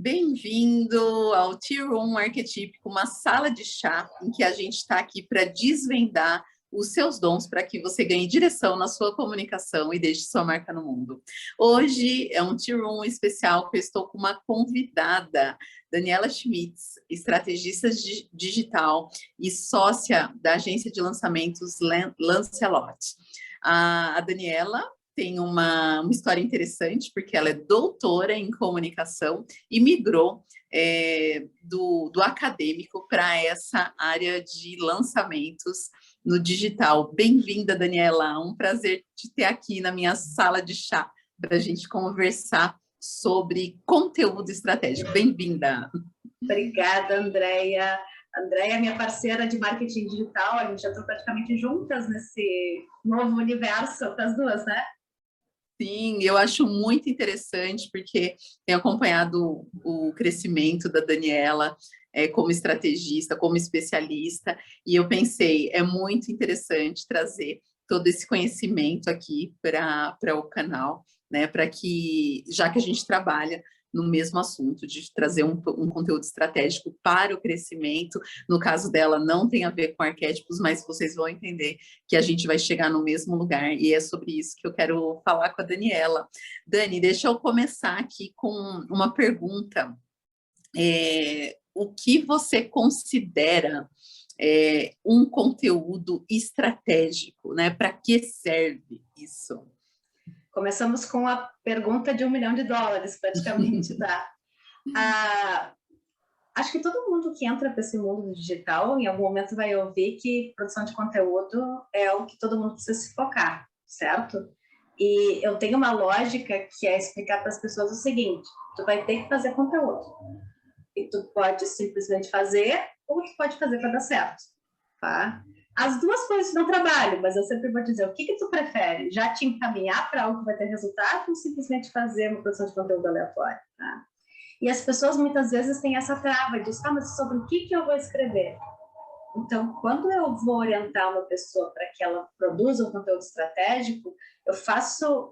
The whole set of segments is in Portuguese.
Bem-vindo ao Tea Room Arquetípico, uma sala de chá em que a gente está aqui para desvendar os seus dons para que você ganhe direção na sua comunicação e deixe sua marca no mundo. Hoje é um Tea Room especial que eu estou com uma convidada, Daniela Schmitz, estrategista digital e sócia da agência de lançamentos Lancelot. A Daniela tem uma história interessante, porque ela é doutora em comunicação e migrou do acadêmico para essa área de lançamentos no digital. Bem-vinda, Daniela. Um prazer te ter aqui na minha sala de chá para a gente conversar sobre conteúdo estratégico. Bem-vinda. Obrigada, Andréia. Andréia é minha parceira de marketing digital, a gente já está praticamente juntas nesse novo universo, as duas, né? Sim, eu acho muito interessante, porque tenho acompanhado o crescimento da Daniela como estrategista, como especialista, e eu pensei, é muito interessante trazer todo esse conhecimento aqui para o canal, né? Para que, já que a gente trabalha no mesmo assunto, de trazer um conteúdo estratégico para o crescimento. No caso dela, não tem a ver com arquétipos, mas vocês vão entender que a gente vai chegar no mesmo lugar, e é sobre isso que eu quero falar com a Daniela. Dani, deixa eu começar aqui com uma pergunta. O que você considera um conteúdo estratégico, né? Para que serve isso? Começamos com a pergunta de $1 milhão, praticamente, tá? Acho que todo mundo que entra para esse mundo digital, em algum momento vai ouvir que produção de conteúdo é o que todo mundo precisa se focar, certo? E eu tenho uma lógica que é explicar para as pessoas o seguinte: tu vai ter que fazer conteúdo. E tu pode simplesmente fazer, ou tu pode fazer para dar certo, tá? As duas coisas dão trabalho, mas eu sempre vou dizer, o que tu prefere? Já te encaminhar para algo que vai ter resultado ou simplesmente fazer uma produção de conteúdo aleatório, tá? E as pessoas muitas vezes têm essa trava de, mas sobre o que eu vou escrever? Então, quando eu vou orientar uma pessoa para que ela produza um conteúdo estratégico, eu faço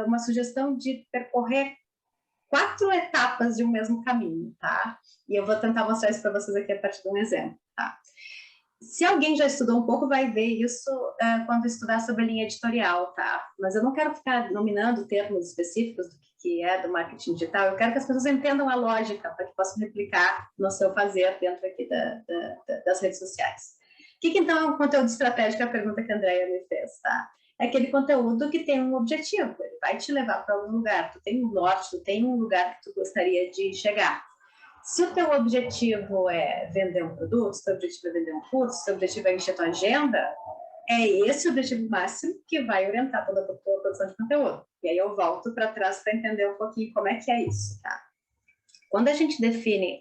uma sugestão de percorrer 4 etapas de um mesmo caminho, tá? E eu vou tentar mostrar isso para vocês aqui a partir de um exemplo, tá? Se alguém já estudou um pouco, vai ver isso quando estudar sobre a linha editorial, tá? Mas eu não quero ficar nominando termos específicos do que é do marketing digital, eu quero que as pessoas entendam a lógica para que possam replicar no seu fazer dentro aqui das redes sociais. O que então é um conteúdo estratégico? É a pergunta que a Andréia me fez, tá? É aquele conteúdo que tem um objetivo, ele vai te levar para algum lugar, tu tem um norte, tu tem um lugar que tu gostaria de chegar. Se o teu objetivo é vender um produto, se o teu objetivo é vender um curso, se o teu objetivo é encher a tua agenda, é esse o objetivo máximo que vai orientar toda a tua produção de conteúdo. E aí eu volto para trás para entender um pouquinho como é que é isso, tá? Quando a gente define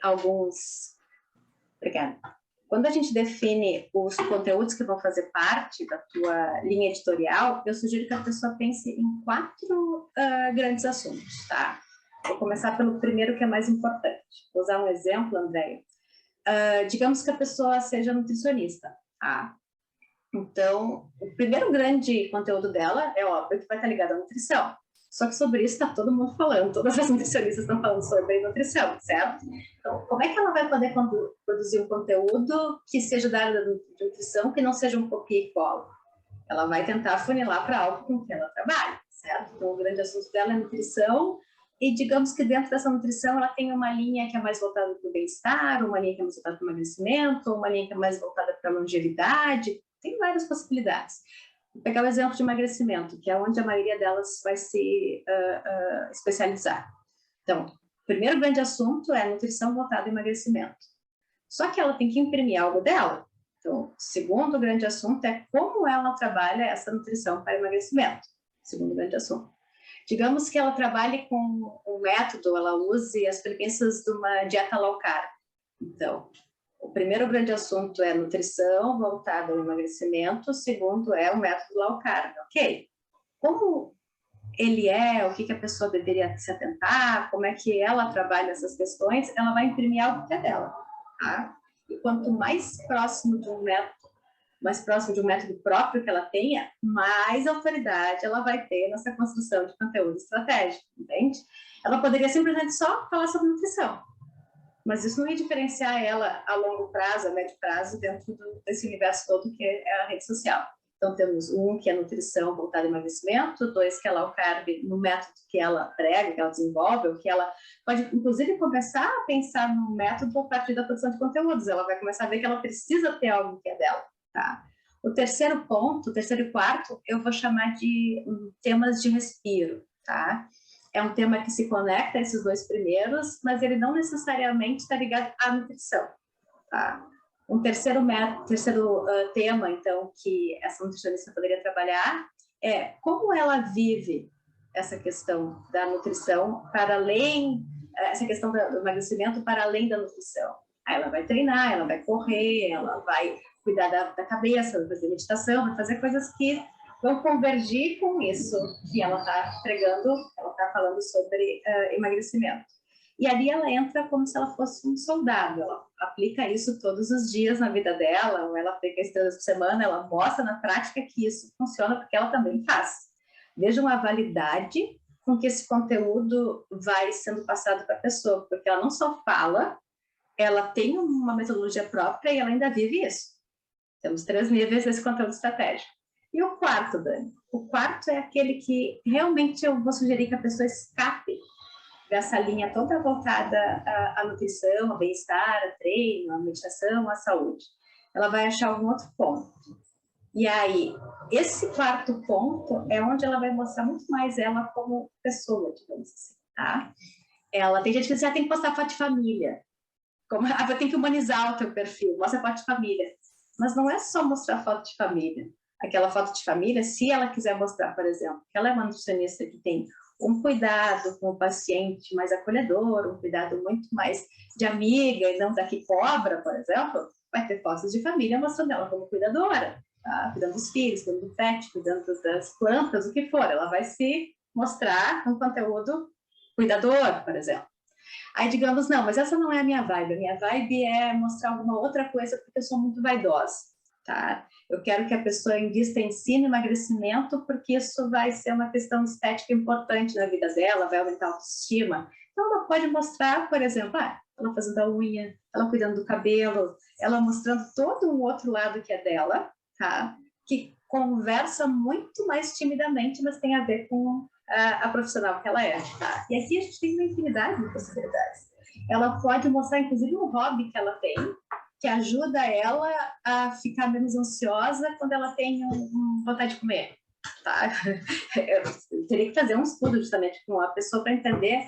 Quando a gente define os conteúdos que vão fazer parte da tua linha editorial, eu sugiro que a pessoa pense em 4 grandes assuntos, tá? Vou começar pelo primeiro, que é mais importante. Vou usar um exemplo, Andréia. Digamos que a pessoa seja nutricionista, tá? Então, o primeiro grande conteúdo dela é óbvio que vai estar ligado à nutrição. Só que sobre isso está todo mundo falando, todas as nutricionistas estão falando sobre nutrição, certo? Então, como é que ela vai poder produzir um conteúdo que seja da área de nutrição, que não seja um copia e cola? Ela vai tentar funilar para algo com que ela trabalha, certo? Então, o grande assunto dela é nutrição, e digamos que dentro dessa nutrição ela tem uma linha que é mais voltada para o bem-estar, uma linha que é mais voltada para o emagrecimento, uma linha que é mais voltada para a longevidade, tem várias possibilidades. Vou pegar o exemplo de emagrecimento, que é onde a maioria delas vai se especializar. Então, o primeiro grande assunto é a nutrição voltada ao emagrecimento. Só que ela tem que imprimir algo dela. Então, o segundo grande assunto é como ela trabalha essa nutrição para emagrecimento. Segundo grande assunto. Digamos que ela trabalhe com um método, ela use as premissas de uma dieta low carb. Então, o primeiro grande assunto é nutrição voltada ao emagrecimento, o segundo é o método low carb, ok? Como ele é, o que a pessoa deveria se atentar, como é que ela trabalha essas questões, ela vai imprimir algo que é dela, tá? E quanto mais próximo de um método mais próximo de um método próprio que ela tenha, mais autoridade ela vai ter nessa construção de conteúdo estratégico, entende? Ela poderia simplesmente só falar sobre nutrição, mas isso não ia diferenciar ela a longo prazo, a médio prazo, dentro desse universo todo que é a rede social. Então, temos um que é nutrição voltada ao emagrecimento, 2 que é low carb no método que ela prega, que ela desenvolve, ou que ela pode, inclusive, começar a pensar no método a partir da produção de conteúdos. Ela vai começar a ver que ela precisa ter algo que é dela, tá? O terceiro ponto, o terceiro e quarto, eu vou chamar de temas de respiro, tá? É um tema que se conecta a esses 2 primeiros, mas ele não necessariamente está ligado à nutrição, tá? Um terceiro tema, então, que essa nutricionista poderia trabalhar é como ela vive essa questão da nutrição para além, essa questão do emagrecimento para além da nutrição. Aí ela vai treinar, ela vai correr, ela vai cuidar da cabeça, vai fazer meditação, vai fazer coisas que vão convergir com isso que ela está pregando, ela está falando sobre emagrecimento. E ali ela entra como se ela fosse um soldado, ela aplica isso todos os dias na vida dela, ou ela aplica isso 3 vezes por semana, ela mostra na prática que isso funciona porque ela também faz. Vejam a validade com que esse conteúdo vai sendo passado para a pessoa, porque ela não só fala, ela tem uma metodologia própria e ela ainda vive isso. Temos 3 níveis desse conteúdo estratégico. E o quarto, Dani? O quarto é aquele que realmente eu vou sugerir que a pessoa escape dessa linha toda voltada à nutrição, ao bem-estar, ao treino, à meditação, à saúde. Ela vai achar algum outro ponto. E aí, esse quarto ponto é onde ela vai mostrar muito mais ela como pessoa, digamos assim, tá? Ela tem gente que diz, tem que postar foto de família. Tem que humanizar o teu perfil, mostra foto de família. Mas não é só mostrar foto de família. Aquela foto de família, se ela quiser mostrar, por exemplo, que ela é uma nutricionista que tem um cuidado com o paciente mais acolhedor, um cuidado muito mais de amiga e não da que cobra, por exemplo, vai ter fotos de família mostrando ela como cuidadora, tá? Cuidando dos filhos, cuidando do pet, cuidando das plantas, o que for. Ela vai se mostrar um conteúdo cuidador, por exemplo. Aí digamos, não, mas essa não é a minha vibe é mostrar alguma outra coisa porque eu sou muito vaidosa, tá? Eu quero que a pessoa invista em si no emagrecimento porque isso vai ser uma questão estética importante na vida dela, vai aumentar a autoestima. Então ela pode mostrar, por exemplo, ela fazendo a unha, ela cuidando do cabelo, ela mostrando todo um outro lado que é dela, tá? Que conversa muito mais timidamente, mas tem a ver com a profissional que ela é, tá? E aqui a gente tem uma infinidade de possibilidades. Ela pode mostrar, inclusive, um hobby que ela tem, que ajuda ela a ficar menos ansiosa quando ela tem vontade de comer, tá? Eu teria que fazer um estudo justamente com a pessoa para entender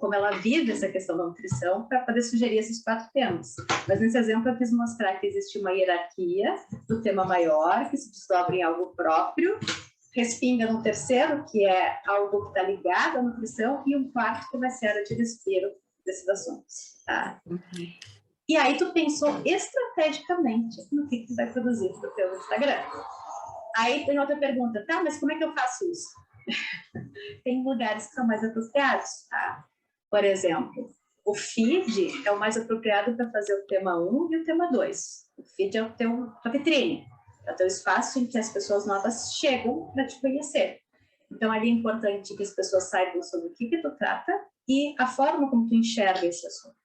como ela vive essa questão da nutrição para poder sugerir esses 4 temas. Mas nesse exemplo eu quis mostrar que existe uma hierarquia do tema maior, que se desdobra em algo próprio, respinga no terceiro, que é algo que está ligado à nutrição, e um quarto que vai ser a área de respiro desses assuntos, tá? E aí tu pensou estrategicamente no que tu vai produzir para o teu Instagram. Aí tem outra pergunta, tá, mas como é que eu faço isso? Tem lugares que são mais apropriados, tá? Por exemplo, o feed é o mais apropriado para fazer o tema 1 e o tema 2. O feed é a tua vitrine, é o teu espaço em que as pessoas novas chegam para te conhecer. Então, ali é importante que as pessoas saibam sobre o que tu trata e a forma como tu enxerga esse assunto.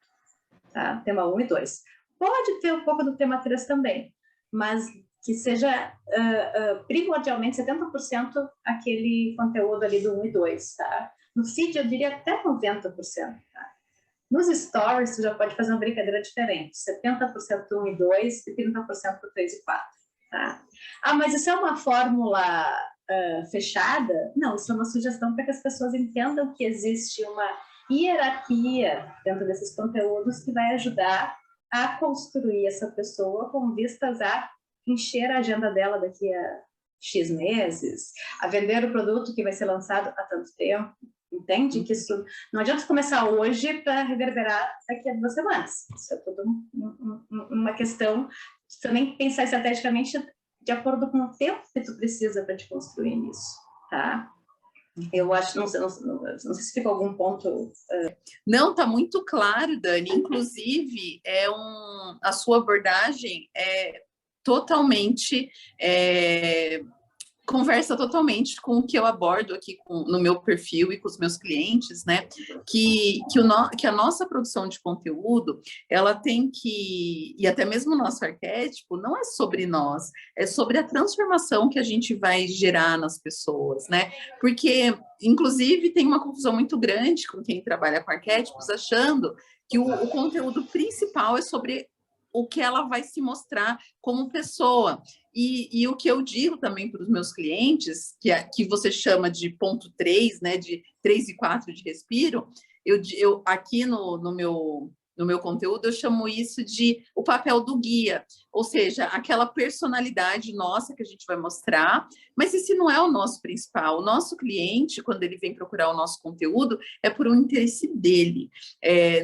Tá? Tema 1 e 2. Pode ter um pouco do tema 3 também, mas que seja primordialmente 70% aquele conteúdo ali do 1 e 2. Tá? No feed, eu diria até 90%. Tá? Nos stories, você já pode fazer uma brincadeira diferente. 70% do 1 e 2 e 30% do 3 e 4. Tá? Mas isso é uma fórmula fechada? Não, isso é uma sugestão para que as pessoas entendam que existe uma hierarquia dentro desses conteúdos que vai ajudar a construir essa pessoa com vistas a encher a agenda dela daqui a X meses, a vender o produto que vai ser lançado há tanto tempo. Entende? Que isso não adianta começar hoje para reverberar daqui a 2 semanas. Isso é tudo uma questão de também pensar estrategicamente de acordo com o tempo que tu precisa para te construir nisso, tá? Eu acho, não sei se fica algum ponto... Não, tá muito claro, Dani. Inclusive, a sua abordagem totalmente... conversa totalmente com o que eu abordo aqui no meu perfil e com os meus clientes, né? Que a nossa produção de conteúdo, ela tem que, e até mesmo o nosso arquétipo, não é sobre nós, é sobre a transformação que a gente vai gerar nas pessoas, né? Porque, inclusive, tem uma confusão muito grande com quem trabalha com arquétipos, achando que o conteúdo principal é sobre o que ela vai se mostrar como pessoa. E o que eu digo também para os meus clientes, que você chama de ponto 3, né, de 3 e 4 de respiro, eu aqui no meu conteúdo, eu chamo isso de o papel do guia, ou seja, aquela personalidade nossa que a gente vai mostrar, mas esse não é o nosso principal. O nosso cliente, quando ele vem procurar o nosso conteúdo, é por um interesse dele,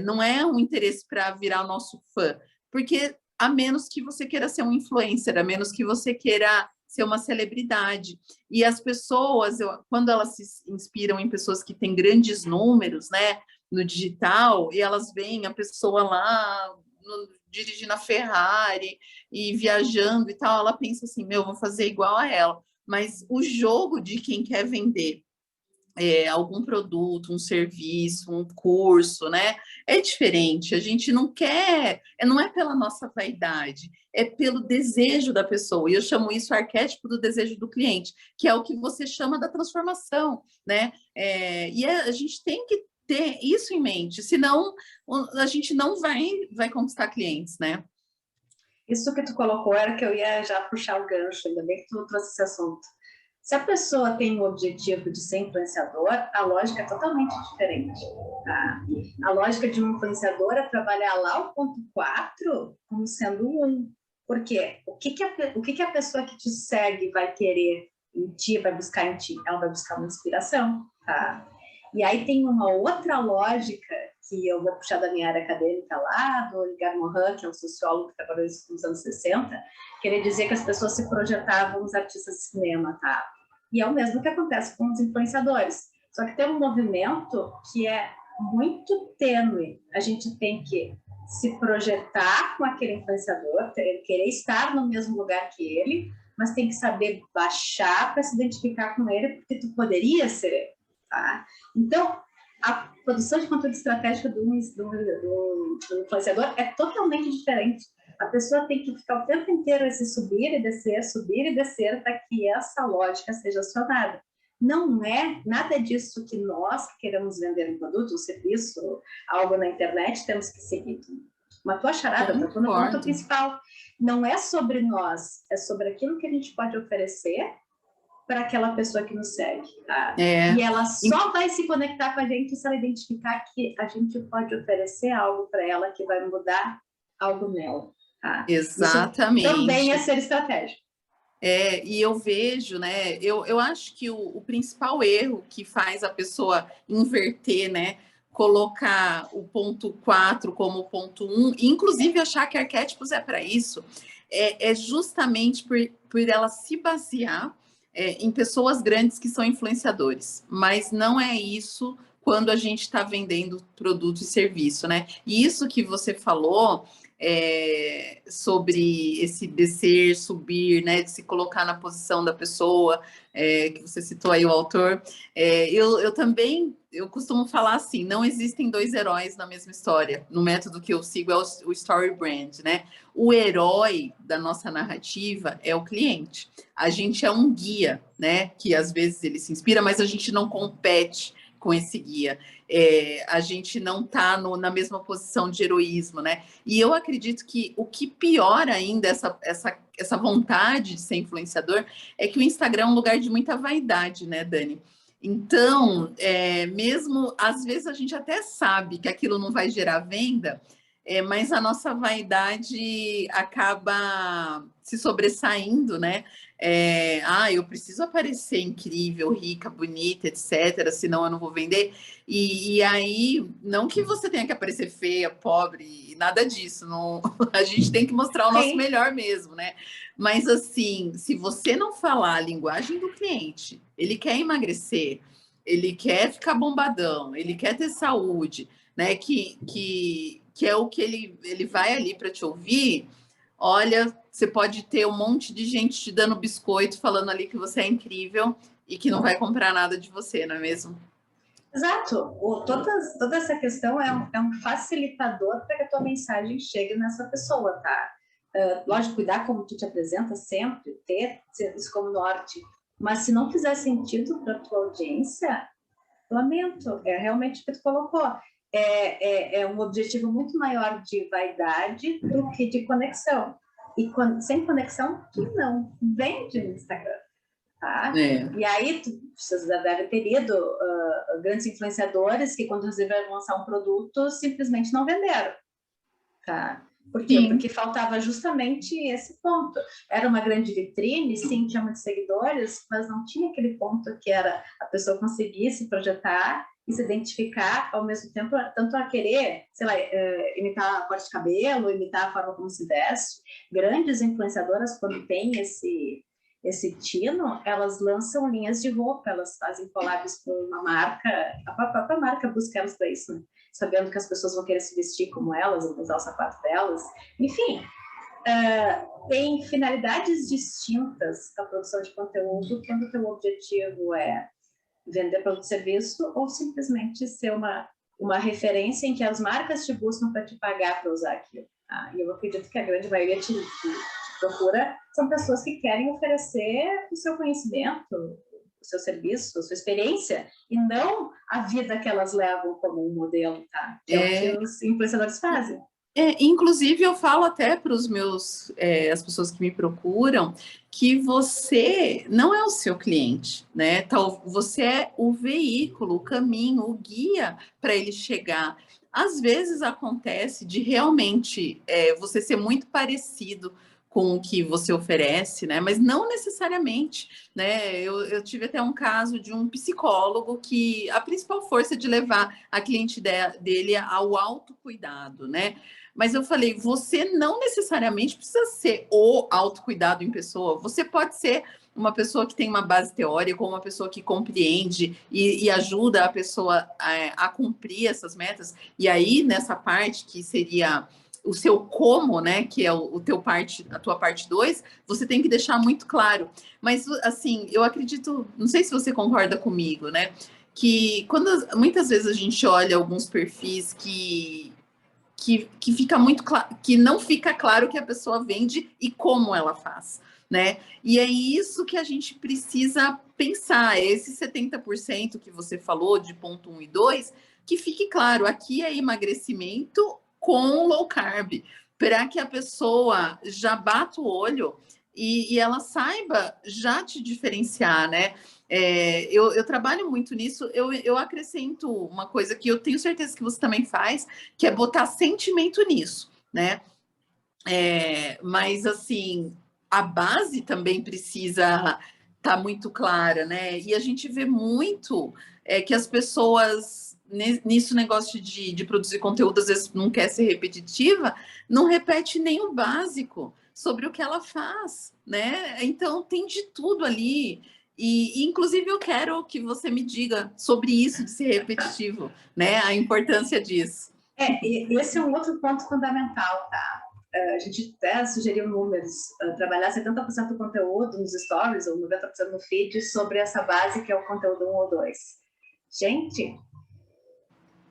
não é um interesse para virar nosso fã, porque a menos que você queira ser um influencer, a menos que você queira ser uma celebridade. E as pessoas, quando elas se inspiram em pessoas que têm grandes números, né, no digital, e elas veem a pessoa lá dirigindo a Ferrari e viajando e tal, ela pensa assim, meu, vou fazer igual a ela. Mas o jogo de quem quer vender algum produto, um serviço, um curso, né? É diferente. A gente não quer, não é pela nossa vaidade, é pelo desejo da pessoa. E eu chamo isso arquétipo do desejo do cliente, que é o que você chama da transformação, né? A gente tem que ter isso em mente, senão a gente não vai conquistar clientes, né? Isso que tu colocou era que eu ia já puxar o gancho, ainda bem que tu trouxe esse assunto. Se a pessoa tem o objetivo de ser influenciador, a lógica é totalmente diferente. Tá? A lógica de um influenciador é trabalhar lá o ponto 4 como sendo o 1. Por quê? O que a pessoa que te segue vai querer em ti, vai buscar em ti? Ela vai buscar uma inspiração. Tá? E aí tem uma outra lógica que eu vou puxar da minha área acadêmica lá, do Edgar Morin, que é um sociólogo que trabalhou isso nos anos 60, que ele dizia que as pessoas se projetavam os artistas de cinema, tá? E é o mesmo que acontece com os influenciadores. Só que tem um movimento que é muito tênue. A gente tem que se projetar com aquele influenciador, querer estar no mesmo lugar que ele, mas tem que saber baixar para se identificar com ele, porque tu poderia ser ele, tá? Então, a produção de conteúdo estratégico do influenciador é totalmente diferente. A pessoa tem que ficar o tempo inteiro esse subir e descer, para que essa lógica seja acionada. Não é nada disso que nós que queremos vender um produto, um serviço, algo na internet, temos que seguir. Uma tua charada, está no ponto principal. Não é sobre nós, é sobre aquilo que a gente pode oferecer para aquela pessoa que nos segue. Tá? E ela só vai se conectar com a gente se ela identificar que a gente pode oferecer algo para ela que vai mudar algo nela. Tá? Exatamente. Isso também é ser estratégico. E eu vejo, né? Eu acho que o principal erro que faz a pessoa inverter, né? Colocar o ponto 4 como o ponto 1, inclusive achar que arquétipos é para isso, é justamente por ela se basear em pessoas grandes que são influenciadores. Mas não é isso quando a gente está vendendo produto e serviço, né? E isso que você falou sobre esse descer, subir, né, de se colocar na posição da pessoa, que você citou aí o autor, eu também, eu costumo falar assim, não existem dois heróis na mesma história. No método que eu sigo é o Story Brand, né? O herói da nossa narrativa é o cliente. A gente é um guia, né, que às vezes ele se inspira, mas a gente não compete com esse guia. A gente não está na mesma posição de heroísmo, né? E eu acredito que o que piora ainda essa vontade de ser influenciador é que o Instagram é um lugar de muita vaidade, né, Dani? Então, mesmo às vezes a gente até sabe que aquilo não vai gerar venda, mas a nossa vaidade acaba se sobressaindo, né? Eu preciso aparecer incrível, rica, bonita, etc., senão eu não vou vender. E aí, não que você tenha que aparecer feia, pobre, nada disso. Não, a gente tem que mostrar o nosso melhor mesmo, né? Mas assim, se você não falar a linguagem do cliente, ele quer emagrecer, ele quer ficar bombadão, ele quer ter saúde, né? Que é o que ele vai ali para te ouvir. olha, você pode ter um monte de gente te dando biscoito, falando ali que você é incrível e que não vai comprar nada de você, não é mesmo? Exato. Toda essa questão é um facilitador para que a tua mensagem chegue nessa pessoa, tá? Lógico, cuidar como tu te apresenta sempre, ter isso como norte. Mas se não fizer sentido para a tua audiência, lamento, é realmente o que tu colocou. É um objetivo muito maior de vaidade do que de conexão. E sem conexão, tu não vende no Instagram. Tá? É. E aí, vocês já devem ter lido grandes influenciadores que, quando resolveram lançar um produto, simplesmente não venderam. Tá? Por quê? Sim. Porque faltava justamente esse ponto. Era uma grande vitrine, sim, tinha muitos seguidores, mas não tinha aquele ponto que era a pessoa conseguir se projetar e se identificar ao mesmo tempo, tanto a querer, sei lá, imitar a corte de cabelo, imitar a forma como se veste. Grandes influenciadoras, quando tem esse tino, elas lançam linhas de roupa, elas fazem collabs com uma marca, a própria marca busca elas para isso, né? Sabendo que as pessoas vão querer se vestir como elas, vão usar o sapato delas. Enfim, tem finalidades distintas a produção de conteúdo quando o teu objetivo é vender produto e serviço ou simplesmente ser uma referência em que as marcas te buscam para te pagar para usar aquilo. Tá? E eu acredito que a grande maioria te procura são pessoas que querem oferecer o seu conhecimento, o seu serviço, a sua experiência, e não a vida que elas levam como um modelo, tá? Que é o que os influenciadores fazem. Inclusive, eu falo até para os meus, as pessoas que me procuram, que você não é o seu cliente, né? Você é o veículo, o caminho, o guia para ele chegar. Às vezes acontece de realmente você ser muito parecido com o que você oferece, né? Mas não necessariamente, né? Eu tive até um caso de um psicólogo que a principal força de levar a cliente dele ao autocuidado, né? Mas eu falei, você não necessariamente precisa ser o autocuidado em pessoa. Você pode ser uma pessoa que tem uma base teórica, ou uma pessoa que compreende e ajuda a pessoa a cumprir essas metas. E aí, nessa parte que seria o seu como, né, que é a tua parte 2, você tem que deixar muito claro. Mas, assim, eu acredito, não sei se você concorda comigo, né, que muitas vezes a gente olha alguns perfis que fica muito claro, que não fica claro que a pessoa vende e como ela faz, né? E é isso que a gente precisa pensar, esse 70% que você falou de ponto 1 e 2, que fique claro, aqui é emagrecimento com low carb, para que a pessoa já bata o olho e ela saiba já te diferenciar, né? Eu trabalho muito nisso, eu acrescento uma coisa que eu tenho certeza que você também faz, que é botar sentimento nisso, né? Mas assim, a base também precisa estar muito clara, né? E a gente vê muito que as pessoas nisso negócio de produzir conteúdo, às vezes não quer ser repetitiva, não repete nem o básico sobre o que ela faz, né? Então tem de tudo ali. E inclusive eu quero que você me diga sobre isso de ser repetitivo, né? A importância disso. E esse é um outro ponto fundamental, tá? A gente até sugeriu números, trabalhar 70% do conteúdo nos stories ou 90% no feed sobre essa base que é o conteúdo 1 ou 2. Gente,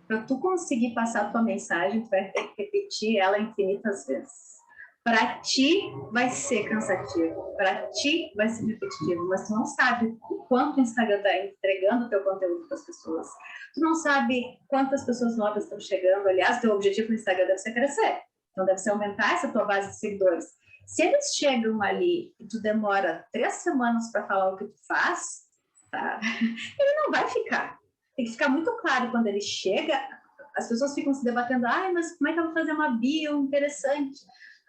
para tu conseguir passar a tua mensagem, tu vai ter que repetir ela infinitas vezes. Para ti vai ser cansativo, para ti vai ser repetitivo, mas tu não sabe o quanto o Instagram está entregando o teu conteúdo para as pessoas. Tu não sabe quantas pessoas novas estão chegando. Aliás, teu objetivo no Instagram deve ser crescer. Então, deve ser aumentar essa tua base de seguidores. Se eles chegam ali e tu demora 3 semanas para falar o que tu faz, tá? Ele não vai ficar. Tem que ficar muito claro quando ele chega. As pessoas ficam se debatendo, mas como é que eu vou fazer uma bio interessante?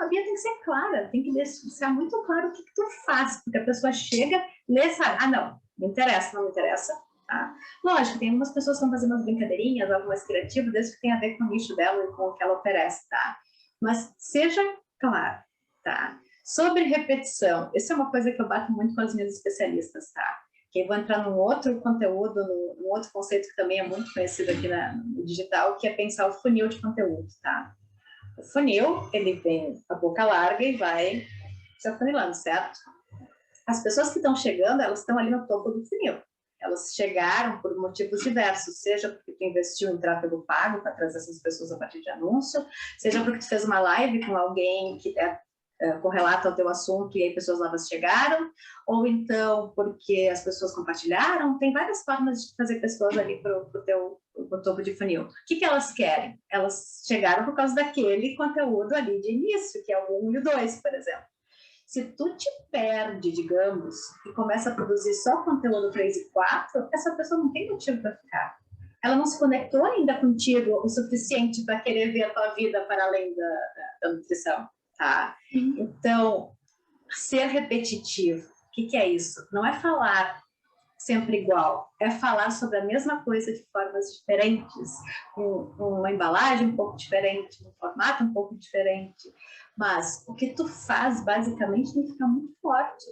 A bio tem que ser clara, tem que deixar muito claro o que tu faz, porque a pessoa chega, lê, sabe, não me interessa, não me interessa, tá? Lógico, tem algumas pessoas que estão fazendo umas brincadeirinhas, algo mais criativo, desde que tem a ver com o nicho dela e com o que ela oferece, tá? Mas seja claro, tá? Sobre repetição, essa é uma coisa que eu bato muito com as minhas especialistas, tá? Que eu vou entrar num outro conteúdo, num outro conceito que também é muito conhecido aqui no digital, que é pensar o funil de conteúdo, tá? O funil, ele vem a boca larga e vai se afunilando, certo? As pessoas que estão chegando, elas estão ali no topo do funil. Elas chegaram por motivos diversos, seja porque tu investiu em tráfego pago para trazer essas pessoas a partir de anúncio, seja porque tu fez uma live com alguém que correlata ao teu assunto e aí pessoas novas chegaram, ou então porque as pessoas compartilharam. Tem várias formas de trazer pessoas ali para o topo de funil. O que elas querem? Elas chegaram por causa daquele conteúdo ali de início, que é o 1 e o 2, por exemplo. Se tu te perde, digamos, e começa a produzir só conteúdo 3 e 4, essa pessoa não tem motivo para ficar. Ela não se conectou ainda contigo o suficiente para querer ver a tua vida para além da nutrição, tá? Então, ser repetitivo, o que é isso? Não é falar sempre igual, é falar sobre a mesma coisa de formas diferentes, uma embalagem um pouco diferente, um formato um pouco diferente, mas o que tu faz basicamente tem que ficar muito forte,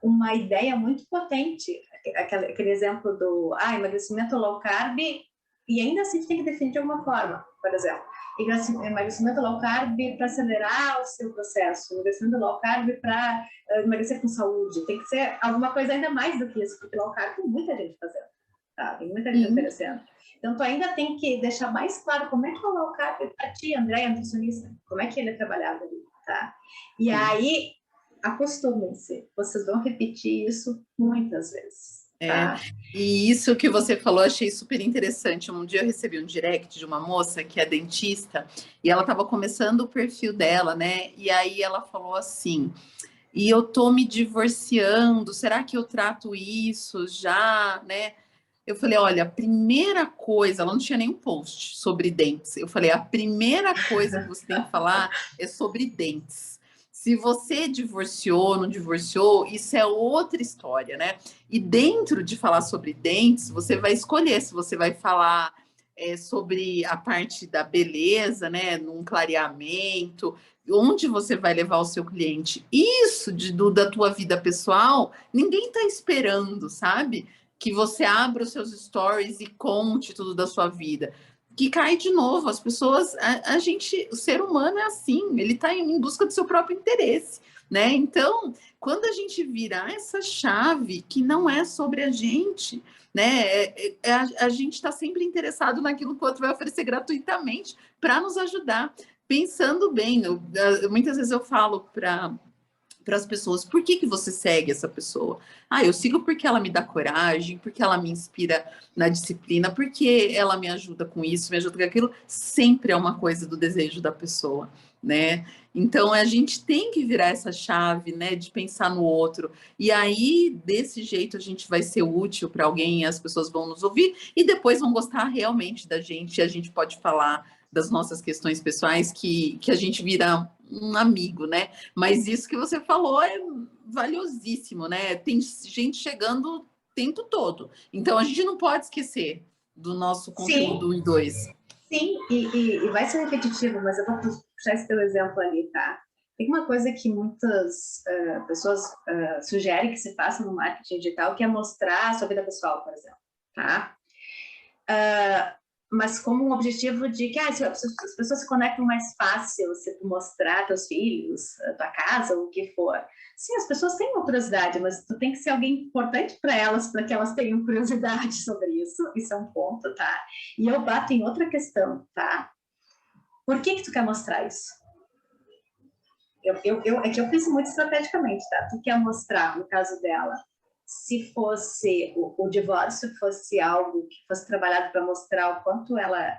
uma ideia muito potente, aquele exemplo do emagrecimento low carb, e ainda assim tu tem que definir de alguma forma, por exemplo, emagrecimento low carb para acelerar o seu processo, emagrecimento low carb para emagrecer com saúde, tem que ser alguma coisa ainda mais do que isso, porque low carb tem muita gente fazendo, tá? Tem muita gente oferecendo. Então, tu ainda tem que deixar mais claro como é que é o low carb para ti, Andréia, nutricionista, como é que ele é trabalhado ali, tá? E aí, acostumem-se, vocês vão repetir isso muitas vezes. Tá? E isso que você falou, achei super interessante. Um dia eu recebi um direct de uma moça que é dentista e ela estava começando o perfil dela, né? E aí ela falou assim: e eu tô me divorciando, será que eu trato isso já, né? Eu falei, olha, a primeira coisa, ela não tinha nenhum post sobre dentes. Eu falei, a primeira coisa que você tem que falar é sobre dentes. Se você divorciou, não divorciou, isso é outra história, né? E dentro de falar sobre dentes, você vai escolher se você vai falar sobre a parte da beleza, né? Num clareamento, onde você vai levar o seu cliente. Isso da tua vida pessoal, ninguém está esperando, sabe? Que você abra os seus stories e conte tudo da sua vida. Que cai de novo, as pessoas, a gente, o ser humano é assim, ele está em busca do seu próprio interesse, né? Então, quando a gente virar essa chave que não é sobre a gente, né? A gente está sempre interessado naquilo que o outro vai oferecer gratuitamente para nos ajudar. Pensando bem, muitas vezes eu falo para as pessoas, por que você segue essa pessoa? Eu sigo porque ela me dá coragem, porque ela me inspira na disciplina, porque ela me ajuda com isso, me ajuda com aquilo. Sempre é uma coisa do desejo da pessoa, né? Então a gente tem que virar essa chave, né, de pensar no outro. E aí, desse jeito, a gente vai ser útil para alguém, as pessoas vão nos ouvir e depois vão gostar realmente da gente, e a gente pode falar das nossas questões pessoais que a gente vira um amigo, né? Mas isso que você falou é valiosíssimo, né? Tem gente chegando o tempo todo. Então a gente não pode esquecer do nosso conteúdo 1 e 2. Sim, e vai ser repetitivo, mas eu vou puxar esse teu exemplo ali, tá? Tem uma coisa que muitas pessoas sugerem que se faça no marketing digital, que é mostrar a sua vida pessoal, por exemplo, tá? Mas como um objetivo de que as pessoas se conectam mais fácil se tu mostrar teus filhos, a tua casa, o que for. Sim, as pessoas têm uma curiosidade, mas tu tem que ser alguém importante para que elas tenham curiosidade sobre isso. Isso é um ponto, tá? E eu bato em outra questão, tá? Por que tu quer mostrar isso? É que eu penso muito estrategicamente, tá? Tu quer mostrar, no caso dela, se fosse o divórcio fosse algo que fosse trabalhado para mostrar o quanto ela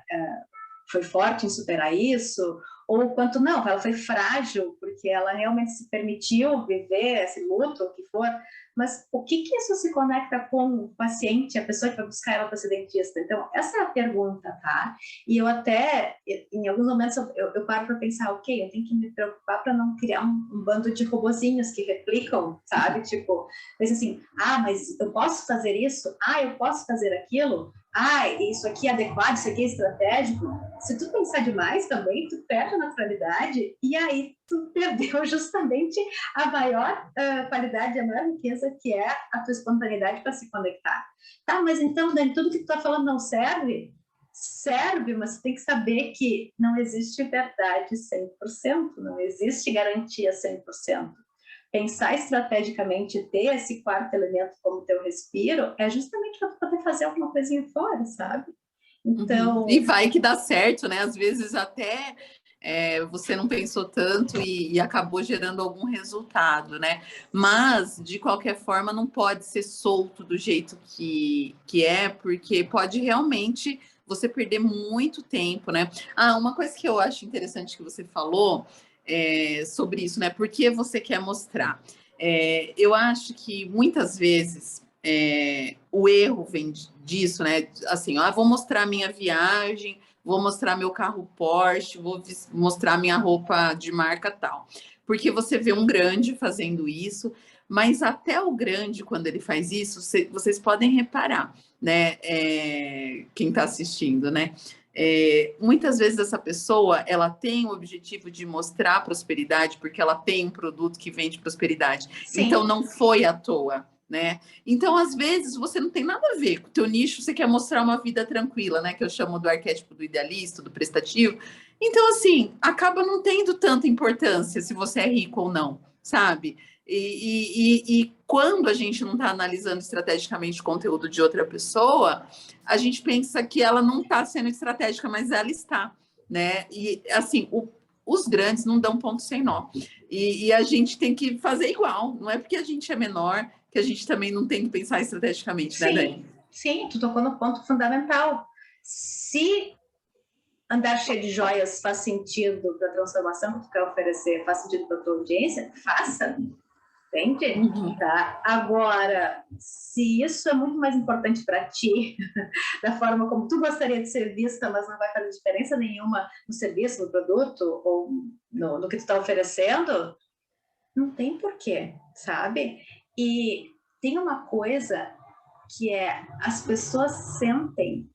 foi forte em superar isso, ou o quanto não, ela foi frágil, porque ela realmente se permitiu viver esse luto, o que for, mas o que isso se conecta com o paciente, a pessoa que vai buscar ela para ser dentista? Então, essa é a pergunta, tá? E eu até, em alguns momentos, eu paro para pensar, ok, eu tenho que me preocupar para não criar um bando de robozinhos que replicam, sabe? Tipo, pensa assim, mas eu posso fazer isso? Eu posso fazer aquilo? Isso aqui é adequado, isso aqui é estratégico. Se tu pensar demais também, tu perde a naturalidade e aí tu perdeu justamente a maior qualidade, a maior riqueza, que é a tua espontaneidade para se conectar. Tá, mas então, Dani, tudo que tu tá falando não serve? serve, mas você tem que saber que não existe verdade 100%, não existe garantia 100%. Pensar estrategicamente, ter esse quarto elemento como teu respiro, é justamente para poder fazer alguma coisinha fora, sabe? Então... E vai que dá certo, né? Às vezes até você não pensou tanto e acabou gerando algum resultado, né? Mas, de qualquer forma, não pode ser solto do jeito que é, porque pode realmente você perder muito tempo, né? Ah, uma coisa que eu acho interessante que você falou sobre isso, né? Por que você quer mostrar? Eu acho que muitas vezes o erro vem disso, né? Assim, vou mostrar minha viagem, vou mostrar meu carro Porsche, vou mostrar minha roupa de marca tal. Porque você vê um grande fazendo isso, mas até o grande, quando ele faz isso, vocês podem reparar, né? Quem está assistindo, né? Muitas vezes essa pessoa ela tem o objetivo de mostrar prosperidade porque ela tem um produto que vende prosperidade. Sim. Então não foi à toa, né? Então, às vezes, você não tem nada a ver com o teu nicho, você quer mostrar uma vida tranquila, né? Que eu chamo do arquétipo do idealista, do prestativo. Então, assim, acaba não tendo tanta importância se você é rico ou não, sabe? E quando a gente não está analisando estrategicamente o conteúdo de outra pessoa, a gente pensa que ela não está sendo estratégica, mas ela está, né? E, assim, os grandes não dão ponto sem nó. E a gente tem que fazer igual. Não é porque a gente é menor que a gente também não tem que pensar estrategicamente, né, Dani? Sim, tu tocou no ponto fundamental. Se andar cheio de joias faz sentido para a transformação que tu quer oferecer, faz sentido para a tua audiência, faça. Entende? Tá? Agora, se isso é muito mais importante para ti, da forma como tu gostaria de ser vista, mas não vai fazer diferença nenhuma no serviço, no produto ou no que tu está oferecendo, não tem porquê, sabe? E tem uma coisa que as pessoas sentem,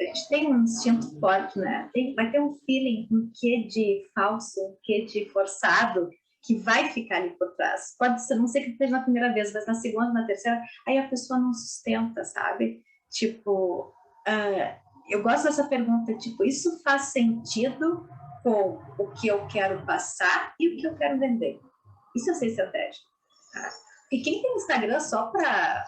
a gente tem um instinto forte, né? Vai ter um feeling, um quê de falso, um quê de forçado, que vai ficar ali por trás. Pode ser, não sei que seja na primeira vez, mas na segunda, na terceira, aí a pessoa não sustenta, sabe? Tipo, eu gosto dessa pergunta, tipo, isso faz sentido com o que eu quero passar e o que eu quero vender? Isso é ser estratégico. Tá? E quem tem Instagram só para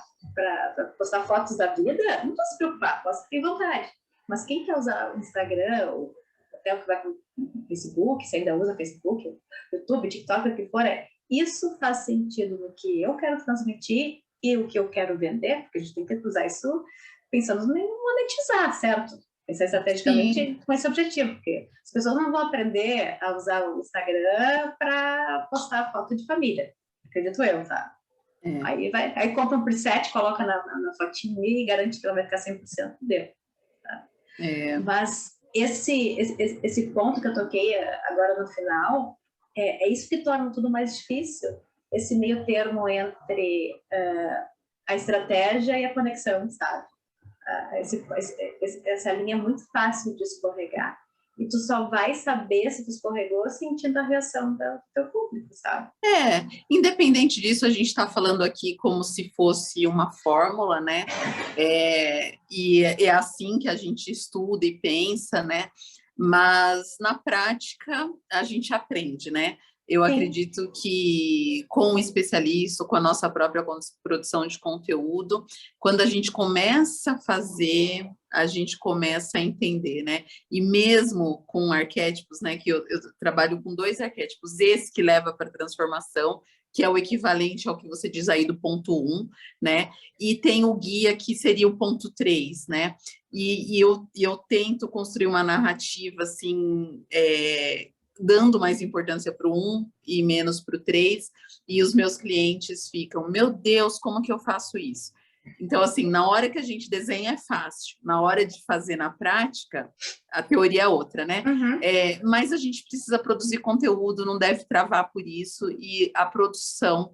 postar fotos da vida, não precisa se preocupar, posta tem vontade. Mas quem quer usar o Instagram, ou até o que vai com o Facebook, se ainda usa Facebook, YouTube, TikTok, o que for, isso faz sentido no que eu quero transmitir e o que eu quero vender, porque a gente tem que usar isso pensando em monetizar, certo? Pensar estrategicamente Sim. com esse objetivo, porque as pessoas não vão aprender a usar o Instagram para postar foto de família, acredito eu, tá? Aí compra um preset, coloca na fotinho e garante que ela vai ficar 100% dentro. Tá? Mas esse ponto que eu toquei agora no final, é isso que torna tudo mais difícil, esse meio termo entre a estratégia e a conexão, sabe? Essa linha é muito fácil de escorregar. E tu só vai saber se tu escorregou sentindo a reação do teu público, sabe? Independente disso, a gente está falando aqui como se fosse uma fórmula, né? E é assim que a gente estuda e pensa, né? Mas na prática a gente aprende, né? Eu Sim. acredito que com o especialista, com a nossa própria produção de conteúdo, quando a gente começa a fazer, a gente começa a entender, né? E mesmo com arquétipos, né? Que eu trabalho com 2 arquétipos, esse que leva para a transformação, que é o equivalente ao que você diz aí do ponto 1, né? E tem o guia, que seria o ponto 3, né? E eu tento construir uma narrativa, assim, dando mais importância para o 1 e menos para o 3, e os meus clientes ficam, meu Deus, como que eu faço isso? Então, assim, na hora que a gente desenha é fácil, na hora de fazer na prática, a teoria é outra, né? Uhum. Mas a gente precisa produzir conteúdo, não deve travar por isso, e a produção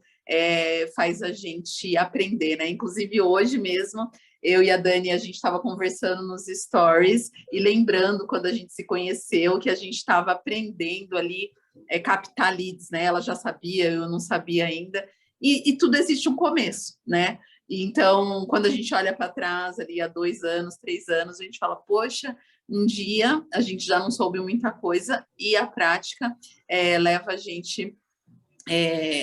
faz a gente aprender, né? Inclusive, hoje mesmo, eu e a Dani, a gente estava conversando nos stories e lembrando quando a gente se conheceu que a gente estava aprendendo ali captar leads, né? Ela já sabia, eu não sabia ainda. E tudo existe um começo, né? Então, quando a gente olha para trás, ali há 2 anos, 3 anos, a gente fala, poxa, um dia a gente já não soube muita coisa e a prática leva a gente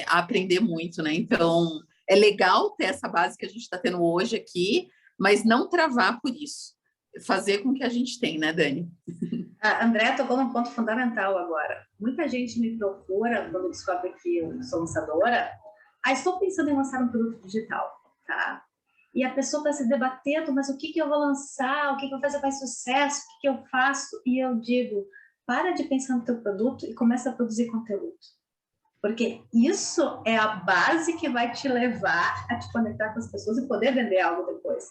a aprender muito, né? Então, é legal ter essa base que a gente está tendo hoje aqui, mas não travar por isso. Fazer com que a gente tem, né, Dani? A Andréa tocou num ponto fundamental agora. Muita gente me procura quando descobre que eu sou lançadora. Estou pensando em lançar um produto digital, tá? E a pessoa está se debatendo, mas o que eu vou lançar? O que eu vou fazer mais sucesso? O que eu faço? E eu digo, para de pensar no teu produto e começa a produzir conteúdo. Porque isso é a base que vai te levar a te conectar com as pessoas e poder vender algo depois.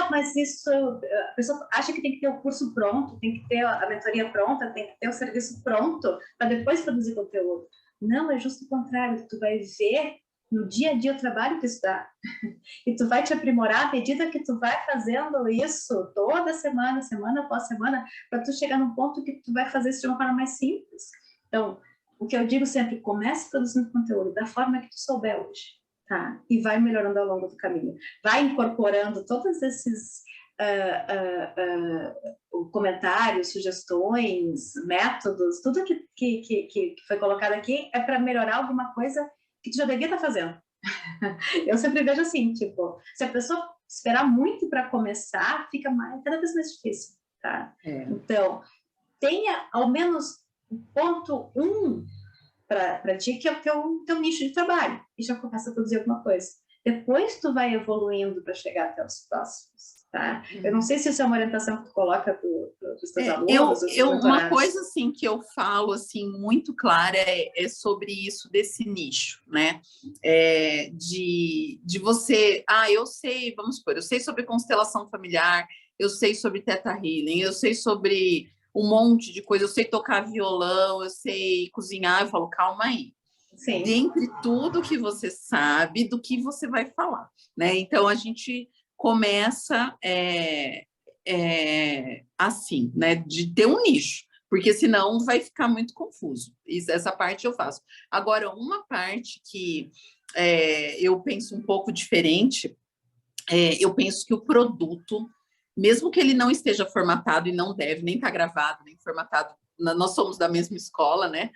Mas isso, a pessoa acha que tem que ter o curso pronto, tem que ter a mentoria pronta, tem que ter o serviço pronto para depois produzir conteúdo. Não, é justo o contrário. Tu vai ver no dia a dia o trabalho que isso dá. E tu vai te aprimorar à medida que tu vai fazendo isso toda semana, semana após semana, para tu chegar num ponto que tu vai fazer isso de uma forma mais simples. Então, o que eu digo sempre, comece produzindo conteúdo da forma que tu souber hoje, tá? E vai melhorando ao longo do caminho. Vai incorporando todos esses comentários, sugestões, métodos, tudo que foi colocado aqui é para melhorar alguma coisa que tu já devia estar fazendo. Eu sempre vejo assim, tipo, se a pessoa esperar muito para começar, fica cada vez mais difícil, tá? Então, tenha ao menos ponto 1 para ti, que é o teu nicho de trabalho, e já começa a produzir alguma coisa. Depois tu vai evoluindo para chegar até os próximos, tá? Eu não sei se isso é uma orientação que tu coloca para os teus alunos, uma coisa assim que eu falo assim muito clara é sobre isso desse nicho, né? De você, eu sei, vamos supor, eu sei sobre constelação familiar, eu sei sobre Theta Healing, eu sei sobre um monte de coisa, eu sei tocar violão, eu sei cozinhar, eu falo, calma aí. Sim. Dentre tudo que você sabe, do que você vai falar, né? Então, a gente começa assim, né? De ter um nicho, porque senão vai ficar muito confuso. Essa parte eu faço. Agora, uma parte que eu penso um pouco diferente, eu penso que o produto, mesmo que ele não esteja formatado, e não deve, nem estar gravado, nem formatado, nós somos da mesma escola, né?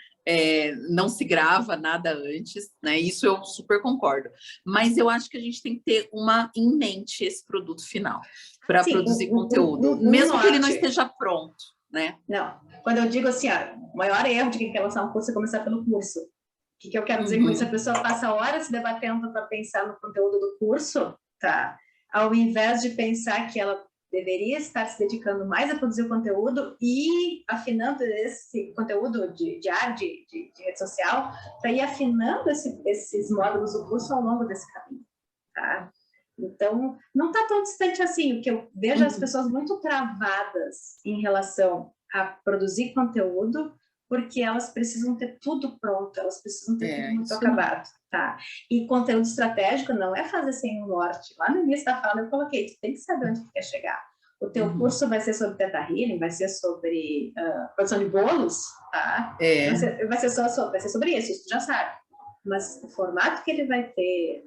Não se grava nada antes, né? Isso eu super concordo. Mas eu acho que a gente tem que ter em mente esse produto final para produzir conteúdo, mesmo que ele não esteja pronto, né? Não. Quando eu digo assim, o maior erro de quem quer lançar um curso é começar pelo curso. O que eu quero dizer com isso? A pessoa passa horas se debatendo para pensar no conteúdo do curso, tá? Ao invés de pensar que ela deveria estar se dedicando mais a produzir o conteúdo e afinando esse conteúdo diário de rede social, para ir afinando esses módulos do curso ao longo desse caminho, tá? Então, não está tão distante assim. O que eu vejo as pessoas muito travadas em relação a produzir conteúdo, porque elas precisam ter tudo pronto, elas precisam ter tudo muito acabado, tá? E conteúdo estratégico não é fazer sem o norte. Lá no início da fala eu coloquei, tu tem que saber onde tu quer chegar. O teu curso vai ser sobre Theta Healing, vai ser sobre produção de bolos, tá? Vai ser sobre isso tu já sabe. Mas o formato que ele vai ter,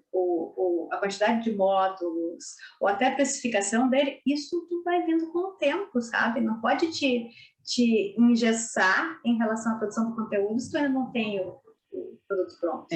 a quantidade de módulos, ou até a precificação dele, isso tu vai vendo com o tempo, sabe? Não pode te engessar em relação à produção de conteúdo se tu ainda não tem o produto pronto.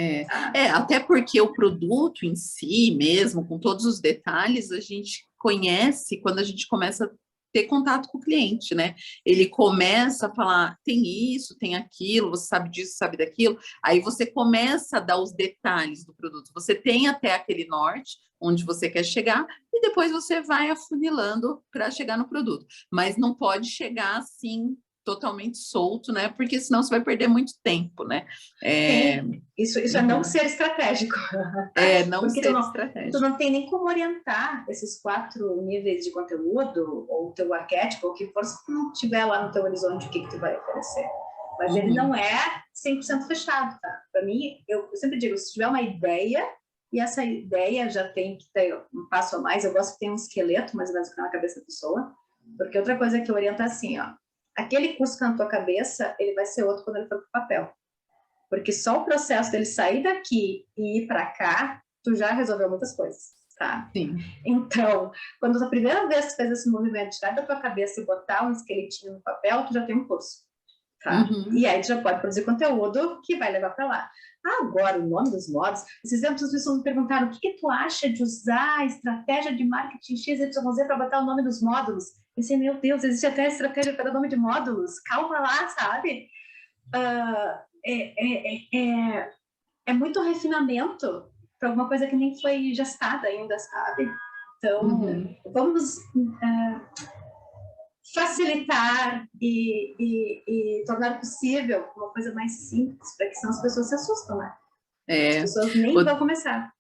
Até porque o produto em si mesmo, com todos os detalhes, a gente conhece quando a gente começa a ter contato com o cliente, né? Ele começa a falar, tem isso, tem aquilo, você sabe disso, sabe daquilo. Aí você começa a dar os detalhes do produto. Você tem até aquele norte, onde você quer chegar, e depois você vai afunilando para chegar no produto. Mas não pode chegar assim, totalmente solto, né? Porque senão você vai perder muito tempo, né? Isso é não ser estratégico. Não ser estratégico. Tu não tem nem como orientar esses 4 níveis de conteúdo, ou o teu arquétipo, ou o que for, se tu não tiver lá no teu horizonte o que tu vai oferecer. Mas ele não é 100% fechado, tá? Para mim, eu sempre digo, se tiver uma ideia, e essa ideia já tem que ter um passo a mais, eu gosto que tenha um esqueleto, mais ou menos, na cabeça da pessoa, porque outra coisa que eu oriento é assim, aquele curso que na tua cabeça, ele vai ser outro quando ele for para o papel. Porque só o processo dele sair daqui e ir para cá, tu já resolveu muitas coisas. tá? Sim. Então, quando a primeira vez que tu fez esse movimento de tirar da tua cabeça e botar um esqueletinho no papel, tu já tem um curso, tá? E aí tu já pode produzir conteúdo que vai levar para lá. Agora, o nome dos módulos, esses tempos as pessoas me perguntaram o que tu acha de usar a estratégia de marketing XYZ para botar o nome dos módulos? Eu disse, meu Deus, existe até estratégia para dar nome de módulos, calma lá, sabe? É muito refinamento para alguma coisa que nem foi gestada ainda, sabe? Então, vamos facilitar e tornar possível uma coisa mais simples, para que senão as pessoas se assustam, né? As pessoas nem vão começar.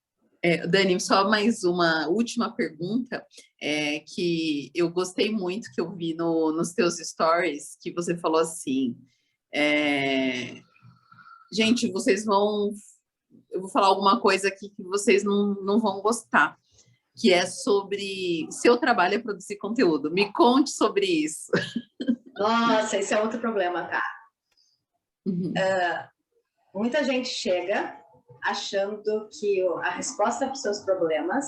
Dani, só mais uma última pergunta, que eu gostei muito, que eu vi nos teus stories, que você falou assim, gente, eu vou falar alguma coisa aqui que vocês não vão gostar, que é sobre seu trabalho é produzir conteúdo. Me conte sobre isso. Nossa, esse é outro problema, tá? Muita gente chega achando que a resposta para os seus problemas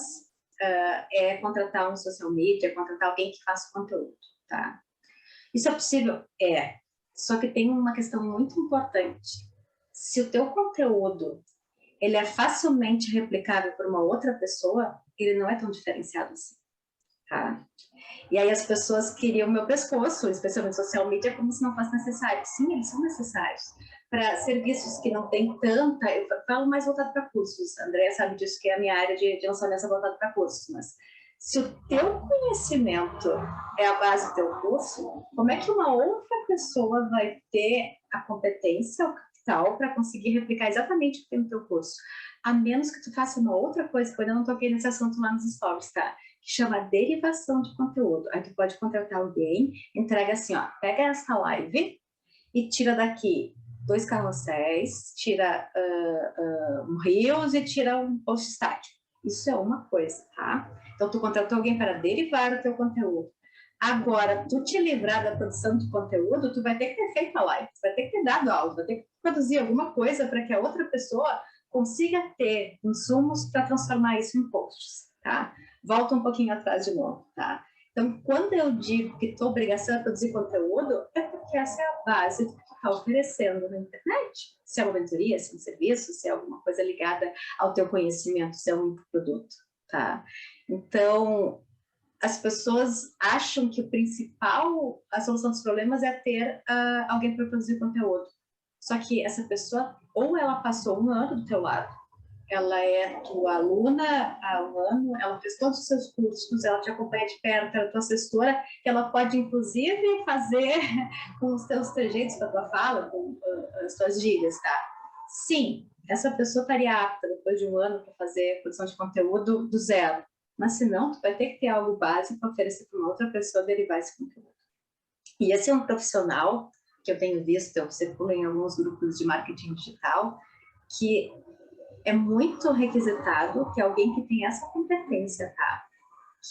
é contratar um social media, contratar alguém que faça conteúdo, tá? Isso é possível? É. Só que tem uma questão muito importante. Se o teu conteúdo ele é facilmente replicável por uma outra pessoa, ele não é tão diferenciado assim, tá? E aí as pessoas queriam o meu pescoço, especialmente social media, como se não fosse necessário. Sim, eles são necessários. Para serviços que não tem tanta... Eu falo mais voltado para cursos. A Andrea sabe disso, que é a minha área de lançamento voltado para cursos. Mas se o teu conhecimento é a base do teu curso, como é que uma outra pessoa vai ter a competência, o capital, para conseguir replicar exatamente o que tem no teu curso? A menos que tu faça uma outra coisa, que eu ainda não toquei nesse assunto lá nos stories, tá? Que chama derivação de conteúdo. Aí tu pode contratar alguém, entrega assim, ó, pega essa live e tira daqui 2 carrosséis, tira um Reels e tira um post estático. Isso é uma coisa, tá? Então, tu contratou alguém para derivar o teu conteúdo. Agora, tu te livrar da produção de conteúdo, tu vai ter que ter feito a live, tu vai ter que ter dado aula, vai ter que produzir alguma coisa para que a outra pessoa consiga ter insumos para transformar isso em posts, tá? Volta um pouquinho atrás de novo, tá? Então, quando eu digo que tua obrigação é produzir conteúdo, é porque essa é a base do que tu está oferecendo na internet. Se é uma mentoria, se é um serviço, se é alguma coisa ligada ao teu conhecimento, se é um produto, tá? Então, as pessoas acham que a solução dos problemas é ter alguém para produzir conteúdo. Só que essa pessoa, ou ela passou um ano do teu lado, ela é tua aluna há um ano, ela fez todos os seus cursos, ela te acompanha de perto, ela é tua assessora, ela pode, inclusive, fazer com os teus trejeitos para a tua fala, com as tuas gírias, tá? Sim, essa pessoa estaria apta, depois de um ano, para fazer produção de conteúdo do zero. Mas, se não, tu vai ter que ter algo básico para oferecer para uma outra pessoa derivar esse conteúdo. E esse é um profissional que eu tenho visto, eu circulo em alguns grupos de marketing digital, que é muito requisitado, que é alguém que tem essa competência, tá?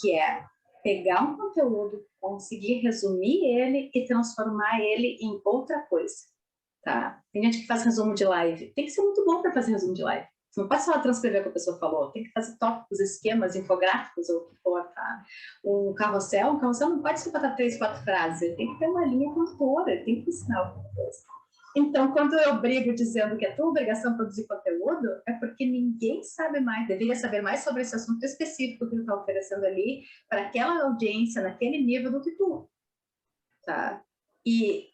Que é pegar um conteúdo, conseguir resumir ele e transformar ele em outra coisa, tá? Tem gente que faz resumo de live. Tem que ser muito bom para fazer resumo de live. Você não pode só transcrever o que a pessoa falou. Tem que fazer tópicos, esquemas, infográficos, ou o que for, tá? Um carrossel não pode só botar 3, 4 frases. Ele tem que ter uma linha condutora, ele tem que ensinar alguma coisa. Então, quando eu brigo dizendo que é tua obrigação produzir conteúdo, é porque ninguém sabe mais, deveria saber mais sobre esse assunto específico que tu está oferecendo ali para aquela audiência, naquele nível do que tu, tá? E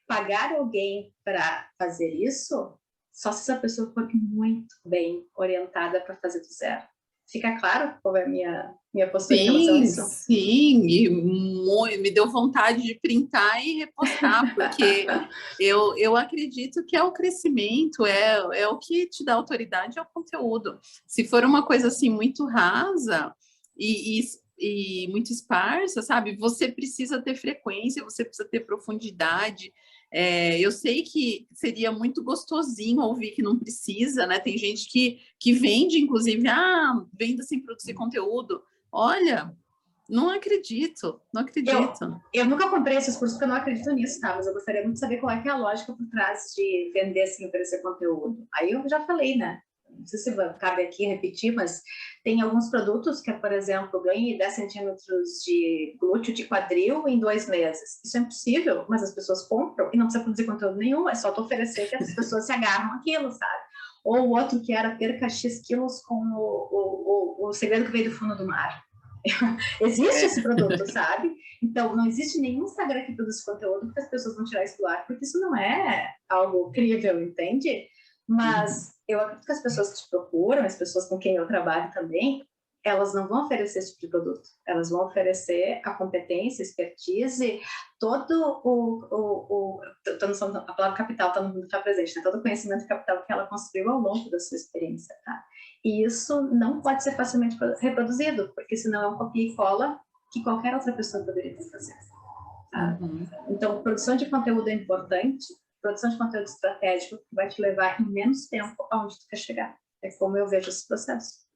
pagar alguém para fazer isso, só se essa pessoa for muito bem orientada para fazer do zero. Fica claro qual é a minha postura em relação a isso? Sim, e me deu vontade de printar e repostar, porque eu acredito que é o crescimento, é o que te dá autoridade ao conteúdo. Se for uma coisa assim muito rasa e muito esparsa, sabe? Você precisa ter frequência, você precisa ter profundidade. Eu sei que seria muito gostosinho ouvir que não precisa, né? Tem gente que vende, inclusive, venda sem produzir conteúdo. Olha, não acredito. Eu nunca comprei esses cursos porque eu não acredito nisso, tá? Mas eu gostaria muito de saber qual é que é a lógica por trás de vender sem oferecer conteúdo. Aí eu já falei, né? não sei se cabe aqui repetir, mas tem alguns produtos que, por exemplo, ganhe 10 centímetros de glúteo de quadril em 2 meses. Isso é impossível, mas as pessoas compram e não precisa produzir conteúdo nenhum, é só tu oferecer que as pessoas se agarram àquilo, sabe? Ou o outro que era perca X quilos com o segredo que veio do fundo do mar. Existe esse produto, sabe? Então, não existe nenhum Instagram que produz conteúdo que as pessoas vão tirar isso do ar, porque isso não é algo crível, entende? Mas eu acredito que as pessoas que te procuram, as pessoas com quem eu trabalho também, elas não vão oferecer esse tipo de produto. Elas vão oferecer a competência, a expertise, todo a palavra capital está presente, né? Todo o conhecimento capital que ela construiu ao longo da sua experiência, tá? E isso não pode ser facilmente reproduzido, porque senão é um copia e cola que qualquer outra pessoa poderia ter fazer. Tá? Então, produção de conteúdo é importante, produção de conteúdo estratégico que vai te levar em menos tempo aonde tu quer chegar. É como eu vejo esse processo.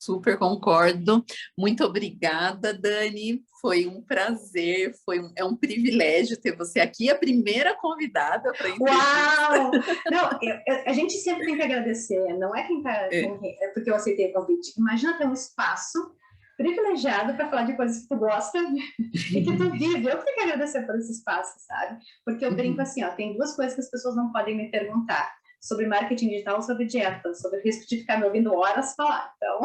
Super concordo. Muito obrigada, Dani. Foi um prazer, é um privilégio ter você aqui, a primeira convidada para entrevista. Uau! Não, a gente sempre tem que agradecer, não é quem está... É porque eu aceitei o convite. Imagina ter um espaço privilegiado para falar de coisas que tu gosta e que tu vive. Eu tenho que agradecer por esse espaço, sabe? Porque eu brinco assim, ó, tem 2 coisas que as pessoas não podem me perguntar. Sobre marketing digital, sobre dieta, sobre o risco de ficar me ouvindo horas falar. Então,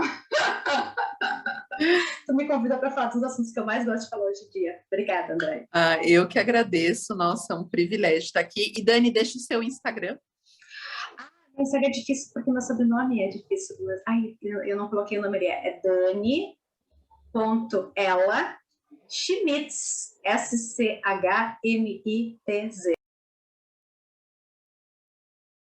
tu me convida para falar dos assuntos que eu mais gosto de falar hoje em dia. Obrigada, André. Eu que agradeço. Nossa, é um privilégio estar aqui. E, Dani, deixa o seu Instagram. Meu Instagram é difícil porque meu sobrenome é difícil. Ai, eu não coloquei o nome ali. É Dani.ela Schmitz, Schmitz.